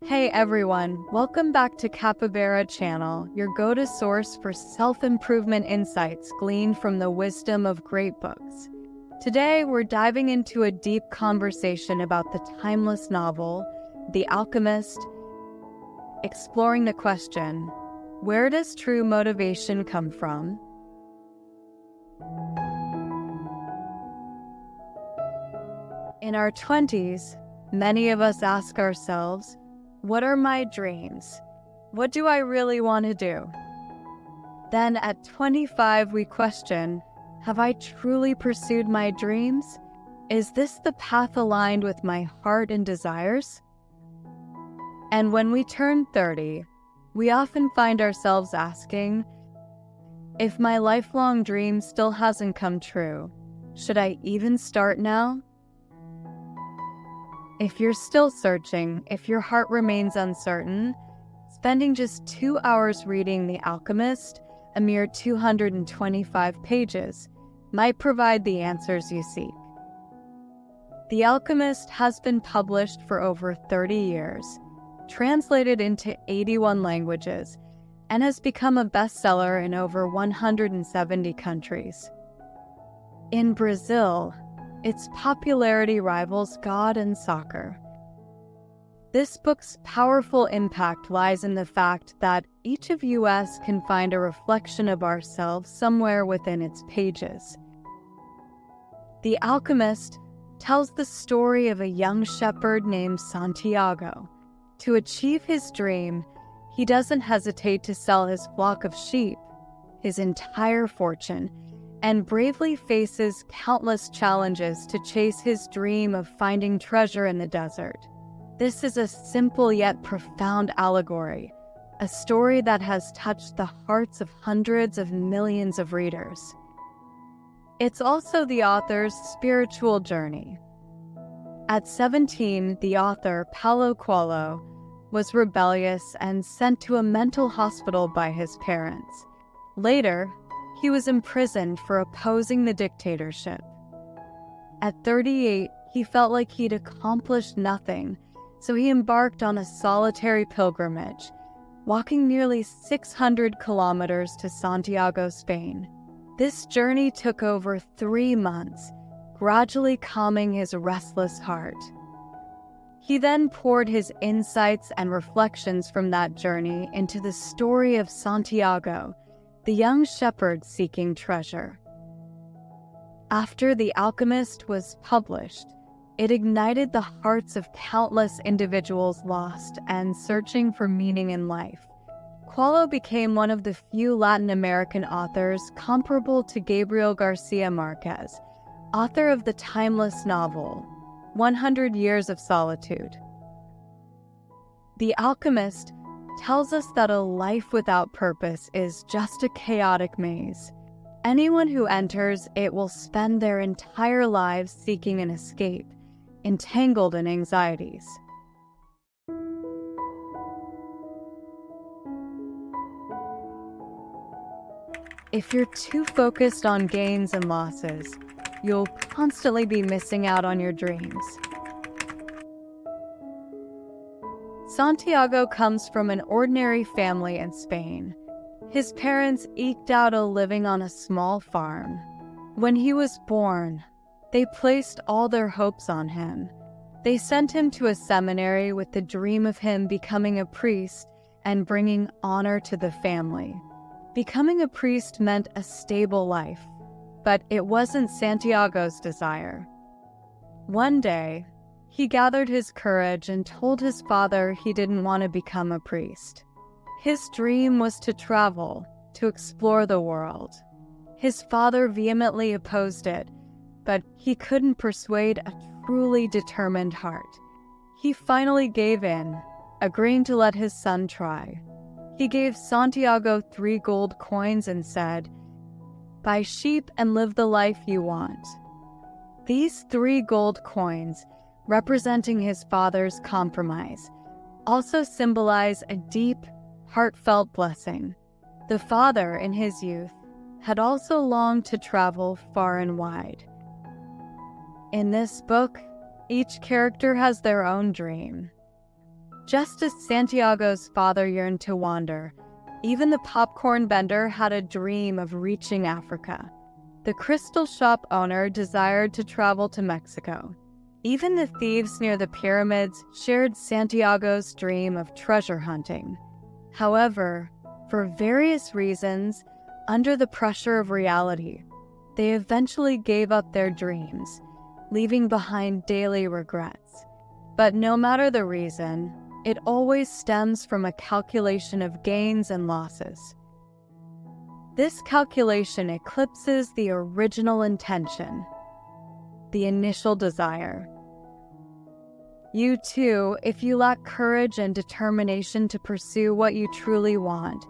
Hey everyone, welcome back to Capybara channel, your go-to source for self-improvement insights gleaned from the wisdom of great books. Today, we're diving into a deep conversation about the timeless novel, The Alchemist, exploring the question, where does true motivation come from? In our 20s, many of us ask ourselves, what are my dreams? What do I really want to do? Then at 25, we question, have I truly pursued my dreams? Is this the path aligned with my heart and desires? And when we turn 30, we often find ourselves asking, if my lifelong dream still hasn't come true, should I even start now? If you're still searching, if your heart remains uncertain, spending just 2 hours reading The Alchemist, a mere 225 pages, might provide the answers you seek. The Alchemist has been published for over 30 years, translated into 81 languages, and has become a bestseller in over 170 countries. In Brazil, its popularity rivals God and soccer. This book's powerful impact lies in the fact that each of us can find a reflection of ourselves somewhere within its pages. The Alchemist tells the story of a young shepherd named Santiago. To achieve his dream, he doesn't hesitate to sell his flock of sheep, his entire fortune, and bravely faces countless challenges to chase his dream of finding treasure in the desert. This is a simple yet profound allegory, a story that has touched the hearts of hundreds of millions of readers. It's also the author's spiritual journey. At 17, the author, Paulo Coelho, was rebellious and sent to a mental hospital by his parents. Later, he was imprisoned for opposing the dictatorship. At 38, he felt like he'd accomplished nothing, so he embarked on a solitary pilgrimage, walking nearly 600 kilometers to Santiago, Spain. This journey took over 3 months, gradually calming his restless heart. He then poured his insights and reflections from that journey into the story of Santiago, the young shepherd seeking treasure. After The Alchemist was published, it ignited the hearts of countless individuals lost and searching for meaning in life. Coelho became one of the few Latin American authors comparable to Gabriel Garcia Marquez, author of the timeless novel, 100 Years of Solitude. The Alchemist tells us that a life without purpose is just a chaotic maze. Anyone who enters it will spend their entire lives seeking an escape, entangled in anxieties. If you're too focused on gains and losses, you'll constantly be missing out on your dreams. Santiago comes from an ordinary family in Spain. His parents eked out a living on a small farm. When he was born, they placed all their hopes on him. They sent him to a seminary with the dream of him becoming a priest and bringing honor to the family. Becoming a priest meant a stable life, but it wasn't Santiago's desire. One day, he gathered his courage and told his father he didn't want to become a priest. His dream was to travel, to explore the world. His father vehemently opposed it, but he couldn't persuade a truly determined heart. He finally gave in, agreeing to let his son try. He gave Santiago 3 gold coins and said, "Buy sheep and live the life you want." These 3 gold coins, representing his father's compromise, also symbolize a deep, heartfelt blessing. The father, in his youth, had also longed to travel far and wide. In this book, each character has their own dream. Just as Santiago's father yearned to wander, even the popcorn vendor had a dream of reaching Africa. The crystal shop owner desired to travel to Mexico. Even the thieves near the pyramids shared Santiago's dream of treasure hunting. However, for various reasons, under the pressure of reality, they eventually gave up their dreams, leaving behind daily regrets. But no matter the reason, it always stems from a calculation of gains and losses. This calculation eclipses the original intention, the initial desire. You too, if you lack courage and determination to pursue what you truly want,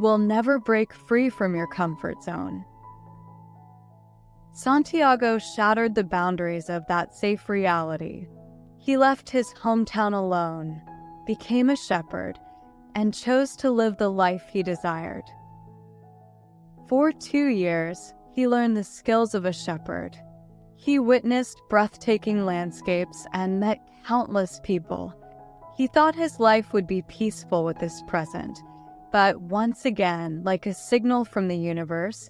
will never break free from your comfort zone. Santiago shattered the boundaries of that safe reality. He left his hometown alone, became a shepherd, and chose to live the life he desired. For 2 years, he learned the skills of a shepherd. He witnessed breathtaking landscapes and met countless people. He thought his life would be peaceful with this present, but once again, like a signal from the universe,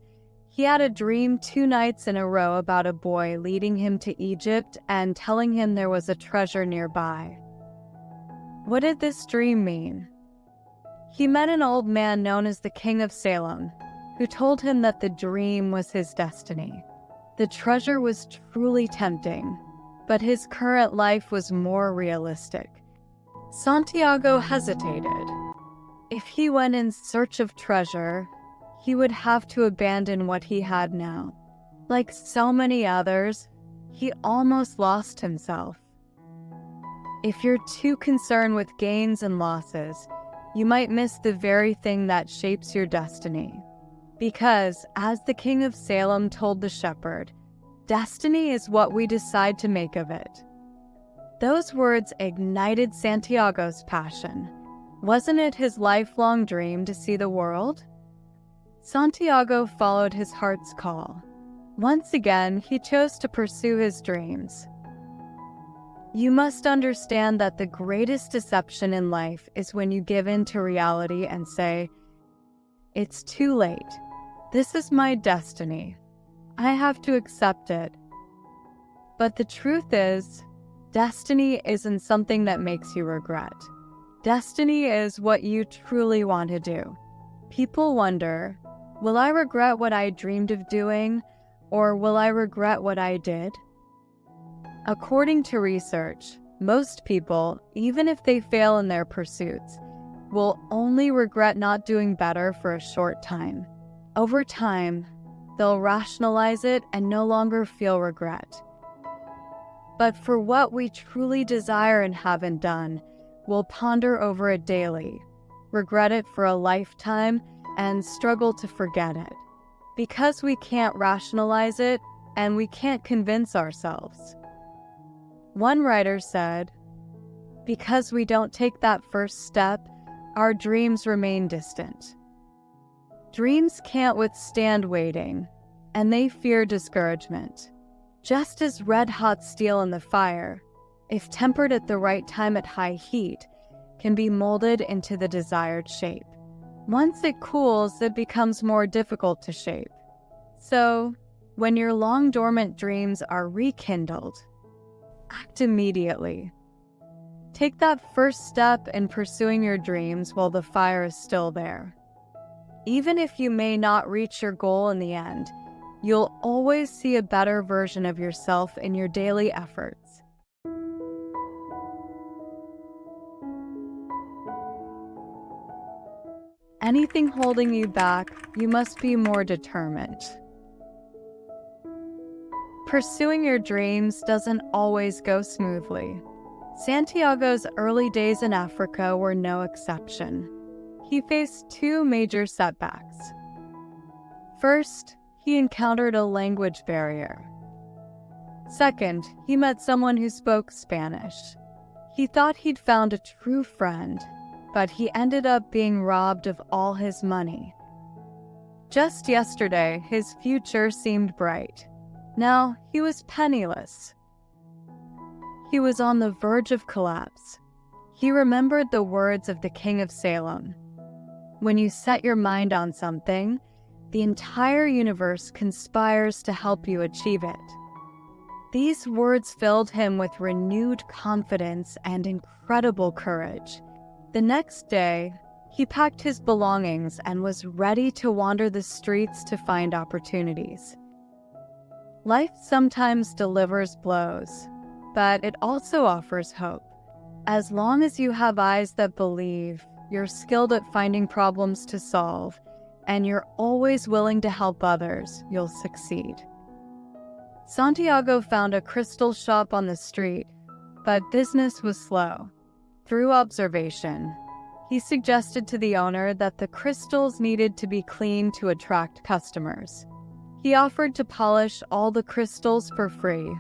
he had a dream 2 nights in a row about a boy leading him to Egypt and telling him there was a treasure nearby. What did this dream mean? He met an old man known as the King of Salem, who told him that the dream was his destiny. The treasure was truly tempting, but his current life was more realistic. Santiago hesitated. If he went in search of treasure, he would have to abandon what he had now. Like so many others, he almost lost himself. If you're too concerned with gains and losses, you might miss the very thing that shapes your destiny. Because, as the King of Salem told the shepherd, destiny is what we decide to make of it. Those words ignited Santiago's passion. Wasn't it his lifelong dream to see the world? Santiago followed his heart's call. Once again, he chose to pursue his dreams. You must understand that the greatest deception in life is when you give in to reality and say, "It's too late. This is my destiny. I have to accept it." But the truth is, destiny isn't something that makes you regret. Destiny is what you truly want to do. People wonder, will I regret what I dreamed of doing, or will I regret what I did? According to research, most people, even if they fail in their pursuits, will only regret not doing better for a short time. Over time, they'll rationalize it and no longer feel regret. But for what we truly desire and haven't done, we'll ponder over it daily, regret it for a lifetime, and struggle to forget it. Because we can't rationalize it, and we can't convince ourselves. One writer said, "Because we don't take that first step, our dreams remain distant." Dreams can't withstand waiting, and they fear discouragement. Just as red-hot steel in the fire, if tempered at the right time at high heat, can be molded into the desired shape. Once it cools, it becomes more difficult to shape. So, when your long-dormant dreams are rekindled, act immediately. Take that first step in pursuing your dreams while the fire is still there. Even if you may not reach your goal in the end, you'll always see a better version of yourself in your daily efforts. Anything holding you back, you must be more determined. Pursuing your dreams doesn't always go smoothly. Santiago's early days in Africa were no exception. He faced 2 major setbacks. First, he encountered a language barrier. Second, he met someone who spoke Spanish. He thought he'd found a true friend, but he ended up being robbed of all his money. Just yesterday, his future seemed bright. Now, he was penniless. He was on the verge of collapse. He remembered the words of the King of Salem. When you set your mind on something, the entire universe conspires to help you achieve it. These words filled him with renewed confidence and incredible courage. The next day, he packed his belongings and was ready to wander the streets to find opportunities. Life sometimes delivers blows, but it also offers hope. As long as you have eyes that believe, you're skilled at finding problems to solve, and you're always willing to help others, you'll succeed. Santiago found a crystal shop on the street, but business was slow. Through observation, he suggested to the owner that the crystals needed to be cleaned to attract customers. He offered to polish all the crystals for free,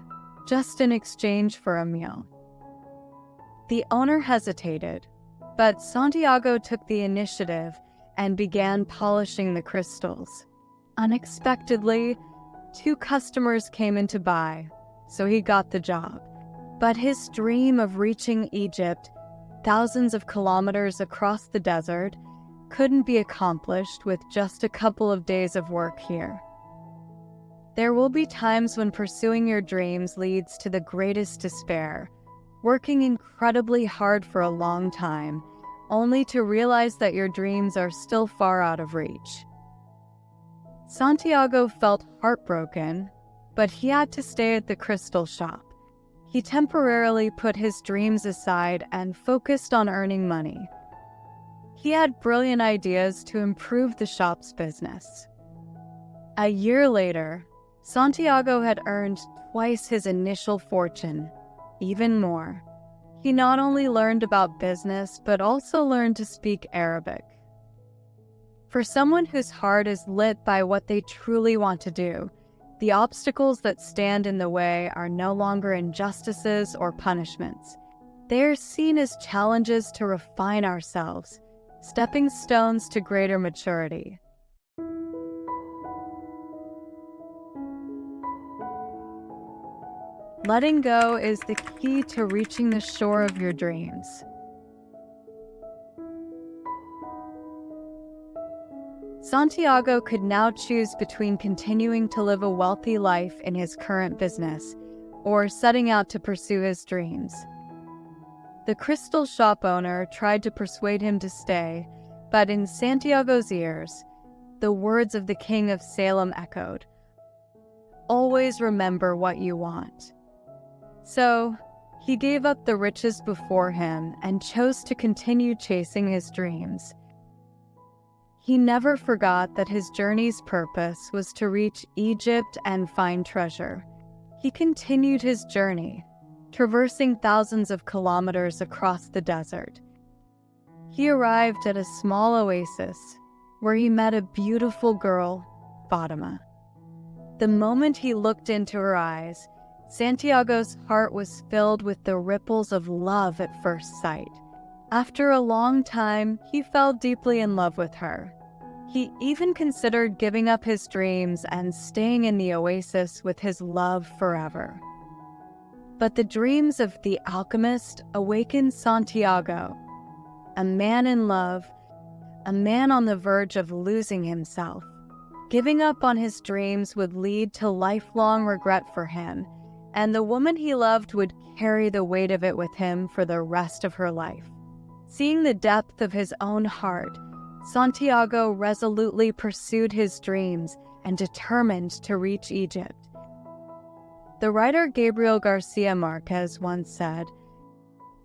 just in exchange for a meal. The owner hesitated, but Santiago took the initiative and began polishing the crystals. Unexpectedly, 2 customers came in to buy, so he got the job. But his dream of reaching Egypt, thousands of kilometers across the desert, couldn't be accomplished with just a couple of days of work here. There will be times when pursuing your dreams leads to the greatest despair, working incredibly hard for a long time, only to realize that your dreams are still far out of reach. Santiago felt heartbroken, but he had to stay at the crystal shop. He temporarily put his dreams aside and focused on earning money. He had brilliant ideas to improve the shop's business. A year later, Santiago had earned twice his initial fortune, even more. He not only learned about business, but also learned to speak Arabic. For someone whose heart is lit by what they truly want to do, the obstacles that stand in the way are no longer injustices or punishments. They are seen as challenges to refine ourselves, stepping stones to greater maturity. Letting go is the key to reaching the shore of your dreams. Santiago could now choose between continuing to live a wealthy life in his current business or setting out to pursue his dreams. The crystal shop owner tried to persuade him to stay, but in Santiago's ears, the words of the King of Salem echoed, "Always remember what you want." So, he gave up the riches before him and chose to continue chasing his dreams. He never forgot that his journey's purpose was to reach Egypt and find treasure. He continued his journey, traversing thousands of kilometers across the desert. He arrived at a small oasis where he met a beautiful girl, Fatima. The moment he looked into her eyes, Santiago's heart was filled with the ripples of love at first sight. After a long time, he fell deeply in love with her. He even considered giving up his dreams and staying in the oasis with his love forever. But the dreams of the alchemist awakened Santiago, a man in love, a man on the verge of losing himself. Giving up on his dreams would lead to lifelong regret for him, and the woman he loved would carry the weight of it with him for the rest of her life. Seeing the depth of his own heart, Santiago resolutely pursued his dreams and determined to reach Egypt. The writer Gabriel Garcia Marquez once said,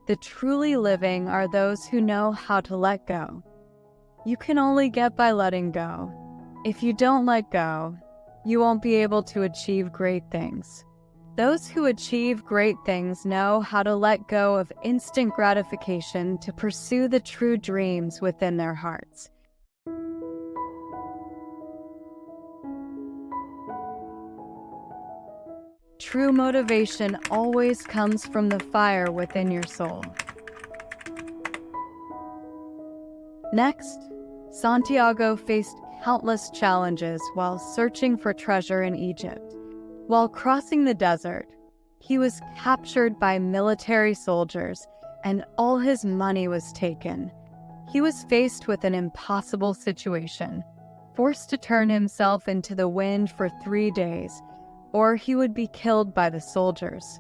"The truly living are those who know how to let go. You can only get by letting go. If you don't let go, you won't be able to achieve great things." Those who achieve great things know how to let go of instant gratification to pursue the true dreams within their hearts. True motivation always comes from the fire within your soul. Next, Santiago faced countless challenges while searching for treasure in Egypt. While crossing the desert, he was captured by military soldiers and all his money was taken. He was faced with an impossible situation, forced to turn himself into the wind for 3 days, or he would be killed by the soldiers.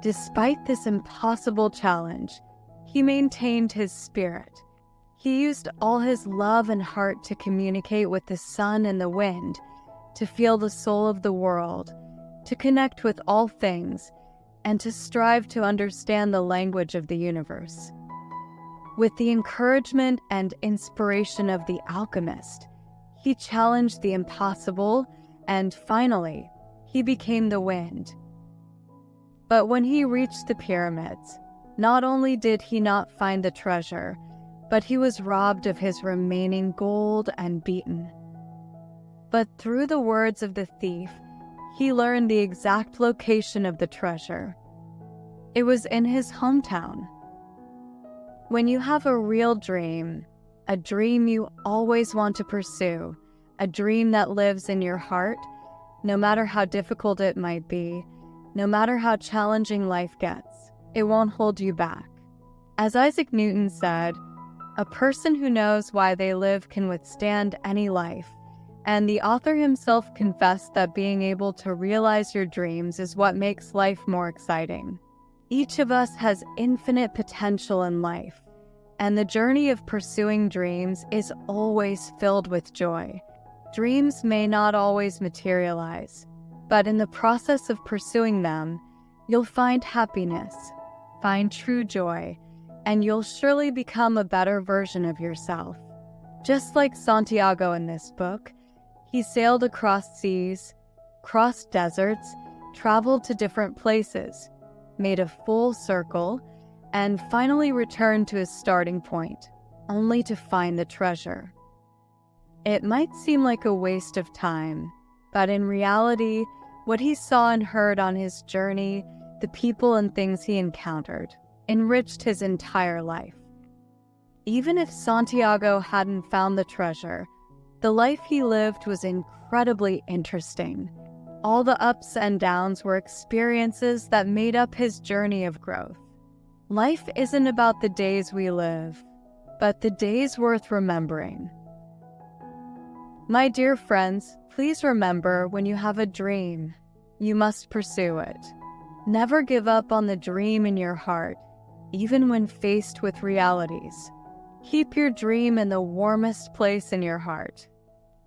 Despite this impossible challenge, he maintained his spirit. He used all his love and heart to communicate with the sun and the wind, to feel the soul of the world, to connect with all things, and to strive to understand the language of the universe. With the encouragement and inspiration of the alchemist, he challenged the impossible, and finally, he became the wind. But when he reached the pyramids, not only did he not find the treasure, but he was robbed of his remaining gold and beaten. But through the words of the thief, he learned the exact location of the treasure. It was in his hometown. When you have a real dream, a dream you always want to pursue, a dream that lives in your heart, no matter how difficult it might be, no matter how challenging life gets, it won't hold you back. As Isaac Newton said, a person who knows why they live can withstand any life, and the author himself confessed that being able to realize your dreams is what makes life more exciting. Each of us has infinite potential in life, and the journey of pursuing dreams is always filled with joy. Dreams may not always materialize, but in the process of pursuing them, you'll find happiness, find true joy, and you'll surely become a better version of yourself. Just like Santiago in this book, he sailed across seas, crossed deserts, traveled to different places, made a full circle, and finally returned to his starting point, only to find the treasure. It might seem like a waste of time, but in reality, what he saw and heard on his journey, the people and things he encountered, enriched his entire life. Even if Santiago hadn't found the treasure, the life he lived was incredibly interesting. All the ups and downs were experiences that made up his journey of growth. Life isn't about the days we live, but the days worth remembering. My dear friends, please remember, when you have a dream, you must pursue it. Never give up on the dream in your heart, even when faced with realities. Keep your dream in the warmest place in your heart.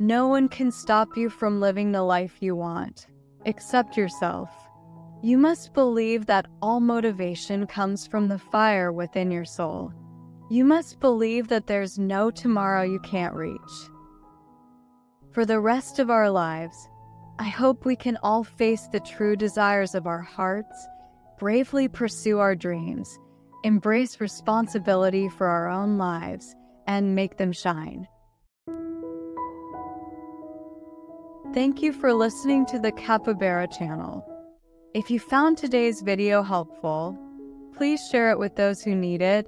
No one can stop you from living the life you want, except yourself. You must believe that all motivation comes from the fire within your soul. You must believe that there's no tomorrow you can't reach. For the rest of our lives, I hope we can all face the true desires of our hearts, bravely pursue our dreams, embrace responsibility for our own lives, and make them shine. Thank you for listening to the Capybara channel. If you found today's video helpful, please share it with those who need it,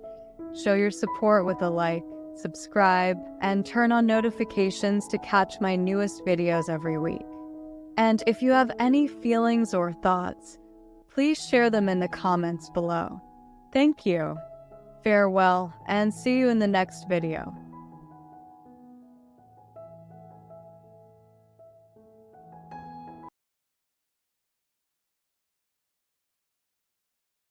show your support with a like, subscribe, and turn on notifications to catch my newest videos every week. And if you have any feelings or thoughts, please share them in the comments below. Thank you. Farewell, and see you in the next video.